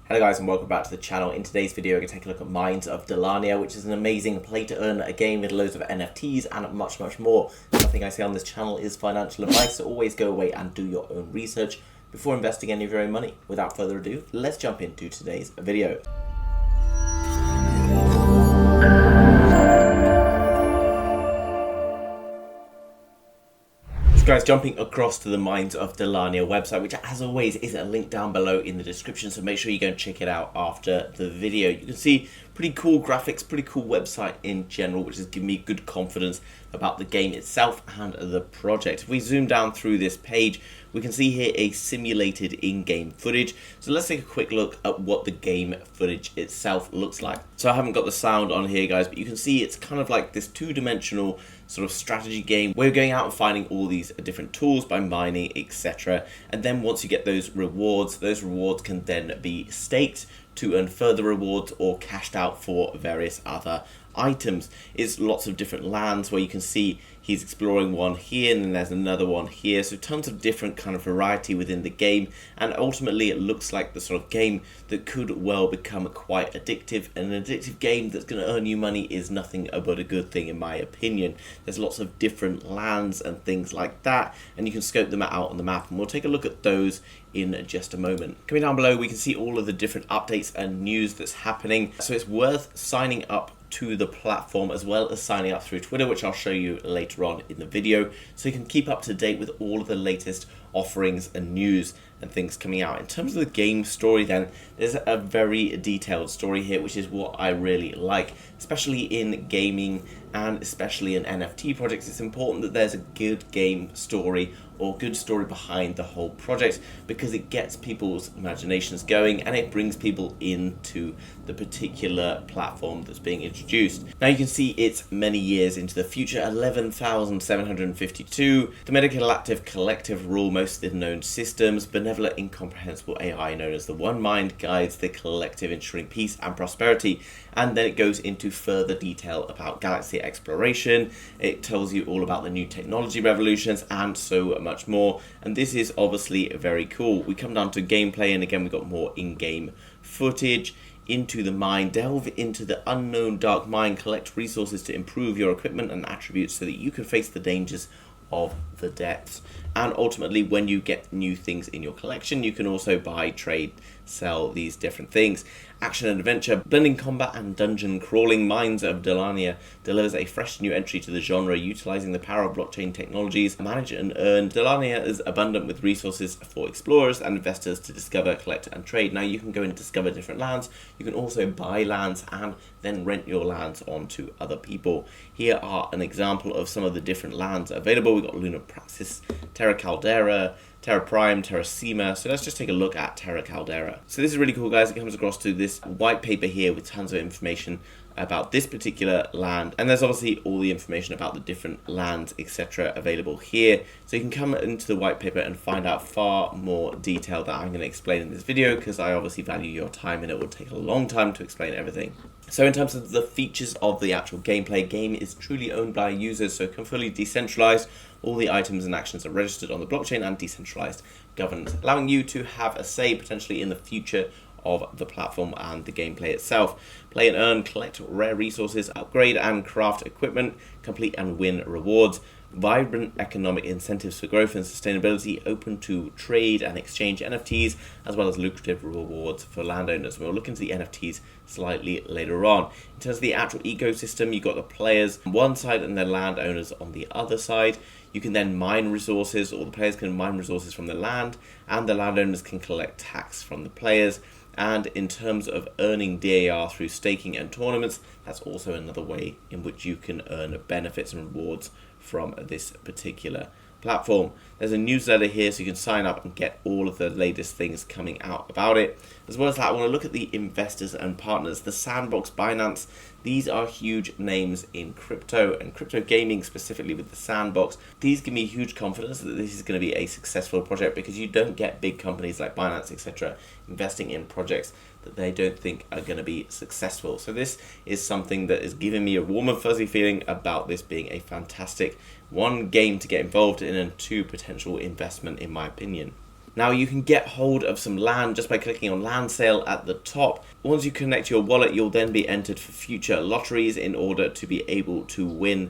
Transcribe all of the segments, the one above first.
Hello guys and welcome back to the channel. In today's video we're going to take a look at Mines of Dalarnia, which is an amazing play to earn a game with loads of NFTs and much more. Nothing I say on this channel is financial advice, so always go away and do your own research before investing any of your own money. Without further ado, let's jump into today's video. Guys, jumping across to the Mines of Dalarnia website, which as always is a link down below in the description, so make sure you go and check it out after the video. You can see pretty cool graphics, pretty cool website in general, which has given me good confidence about the game itself and the project. If we zoom down through this page, we can see here a simulated in-game footage. So let's take a quick look at what the game footage itself looks like. So I haven't got the sound on here, guys, but you can see it's kind of like this two-dimensional sort of strategy game where you're going out and finding all these different tools by mining, etc. And then once you get those rewards can then be staked to earn further rewards or cashed out for various other items. It's lots of different lands where you can see he's exploring one here and then there's another one here, so tons of different kind of variety within the game, and ultimately it looks like the sort of game that could well become quite addictive. And an addictive game that's going to earn you money is nothing but a good thing in my opinion. There's lots of different lands and things like that, and you can scope them out on the map, and we'll take a look at those in just a moment. Coming down below we can see all of the different updates and news that's happening, so it's worth signing up to the platform as well as signing up through Twitter, which I'll show you later on in the video, so you can keep up to date with all of the latest offerings and news and things coming out. In terms of the game story then, there's a very detailed story here, which is what I really like, especially in gaming and especially in NFT projects. It's important that there's a good game story or good story behind the whole project, because it gets people's imaginations going and it brings people into the particular platform that's being introduced. Now you can see it's many years into the future, 11,752. The medical active collective rule most of the known systems. Benevolent incomprehensible AI known as the One Mind guides the collective, ensuring peace and prosperity. And then it goes into further detail about galaxy exploration. It tells you all about the new technology revolutions and so much more. And this is obviously very cool. We come down to gameplay, and again we've got more in-game footage. Into the mine, delve into the unknown dark mine, collect resources to improve your equipment and attributes so that you can face the dangers of the depths. And ultimately, when you get new things in your collection, you can also buy, trade, sell these different things. Action and adventure, blending combat and dungeon crawling, Mines of Dalarnia delivers a fresh new entry to the genre, utilizing the power of blockchain technologies. Manage and earn. Dalarnia is abundant with resources for explorers and investors to discover, collect and trade. Now you can go and discover different lands. You can also buy lands and then rent your lands onto other people. Here are an example of some of the different lands available. We've got Lunar Praxis, Terra Caldera, Terra Prime, Terra Sema. So let's just take a look at Terra Caldera. So this is really cool, guys. It comes across to this white paper here with tons of information about this particular land, and there's obviously all the information about the different lands, etc. available here. So you can come into the white paper and find out far more detail that I'm going to explain in this video, because I obviously value your time and it will take a long time to explain everything. So in terms of the features of the actual gameplay, game is truly owned by users, so fully decentralized. All the items and actions are registered on the blockchain and decentralized governance, allowing you to have a say potentially in the future of the platform and the gameplay itself. Play and earn, collect rare resources, upgrade and craft equipment, complete and win rewards. Vibrant economic incentives for growth and sustainability, open to trade and exchange NFTs, as well as lucrative rewards for landowners. We'll look into the NFTs slightly later on. In terms of the actual ecosystem, you've got the players on one side and the landowners on the other side. You can then mine resources, or the players can mine resources from the land, and the landowners can collect tax from the players. And in terms of earning DAR through staking and tournaments, that's also another way in which you can earn benefits and rewards from this particular platform. There's a newsletter here, so you can sign up and get all of the latest things coming out about it. As well as that, I want to look at the investors and partners. The Sandbox, Binance, these are huge names in crypto and crypto gaming, specifically with the Sandbox. These give me huge confidence that this is going to be a successful project, because you don't get big companies like Binance, etc. investing in projects that they don't think are going to be successful. So this is something that is giving me a warm and fuzzy feeling about this being a fantastic one, game to get involved in, and two, potential investment in my opinion. Now you can get hold of some land just by clicking on land sale at the top. Once you connect your wallet, you'll then be entered for future lotteries in order to be able to win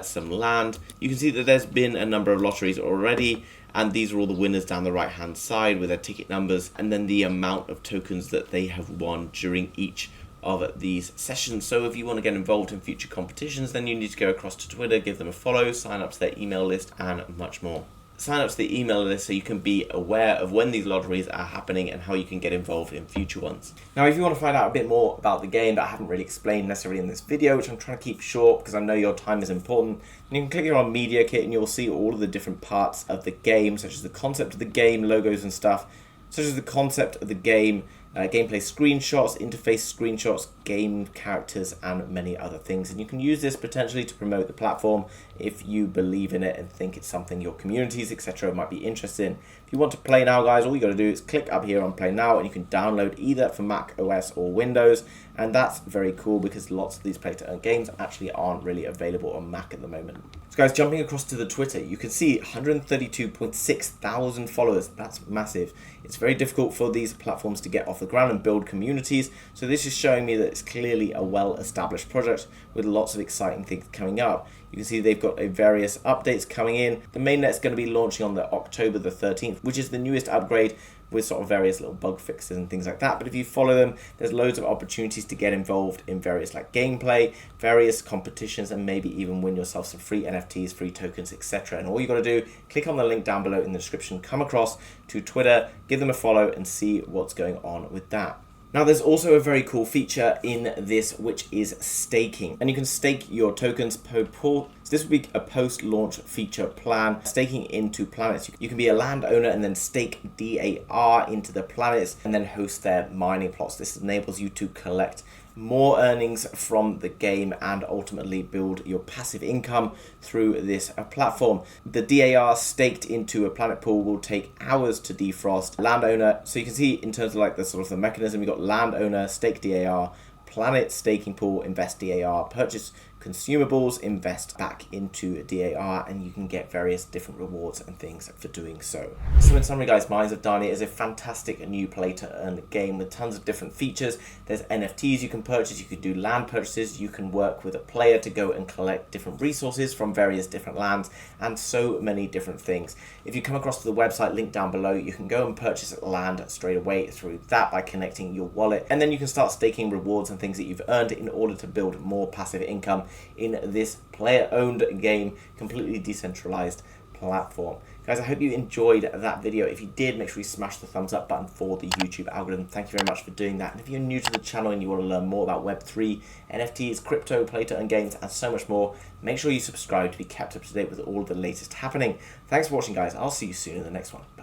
some land. You can see that there's been a number of lotteries already, and these are all the winners down the right hand side with their ticket numbers and then the amount of tokens that they have won during each of these sessions. So if you want to get involved in future competitions, then you need to go across to Twitter, give them a follow, sign up to their email list, and much more. Sign up to the email list so you can be aware of when these lotteries are happening and how you can get involved in future ones. Now, if you want to find out a bit more about the game that I haven't really explained necessarily in this video, which I'm trying to keep short because I know your time is important, then you can click here on Media Kit and you'll see all of the different parts of the game, such as the concept of the game, logos and stuff, such as the concept of the game, gameplay screenshots, interface screenshots, game characters, and many other things. And you can use this potentially to promote the platform if you believe in it and think it's something your communities, etc. might be interested in. If you want to play now, guys, all you got to do is click up here on Play Now, and you can download either for Mac OS or Windows. And that's very cool because lots of these play-to-earn games actually aren't really available on Mac at the moment. So guys, jumping across to the Twitter, you can see 132.6 thousand followers. That's massive. It's very difficult for these platforms to get off the ground and build communities. So this is showing me that it's clearly a well-established project with lots of exciting things coming up. You can see they've got various updates coming in. The mainnet is going to be launching on the October the 13th, which is the newest upgrade with sort of various little bug fixes and things like that. But if you follow them, there's loads of opportunities to get involved in various like gameplay, various competitions, and maybe even win yourself some free NFTs, free tokens, etc. And all you got to do, click on the link down below in the description, come across to Twitter, give them a follow and see what's going on with that. Now, there's also a very cool feature in this, which is staking. And you can stake your tokens per pool. So this would be a post-launch feature plan, staking into planets. You can be a landowner and then stake DAR into the planets and then host their mining plots. This enables you to collect more earnings from the game and ultimately build your passive income through this platform. The DAR staked into a planet pool will take hours to defrost. Landowner, so you can see in terms of like the sort of the mechanism, you've got landowner, stake DAR, planet staking pool, invest DAR, purchase consumables, invest back into DAR, and you can get various different rewards and things for doing so. So in summary, guys, Mines of Dalarnia is a fantastic new play-to-earn game with tons of different features. There's NFTs you can purchase, you can do land purchases, you can work with a player to go and collect different resources from various different lands, and so many different things. If you come across to the website link down below, you can go and purchase land straight away through that by connecting your wallet, and then you can start staking rewards and things that you've earned in order to build more passive income in this player-owned game, completely decentralized platform. Guys, I hope you enjoyed that video. If you did, make sure you smash the thumbs up button for the YouTube algorithm. Thank you very much for doing that. And if you're new to the channel and you want to learn more about Web3, NFTs, crypto, play-to-earn games, and so much more, make sure you subscribe to be kept up to date with all of the latest happening. Thanks for watching, guys. I'll see you soon in the next one. Bye.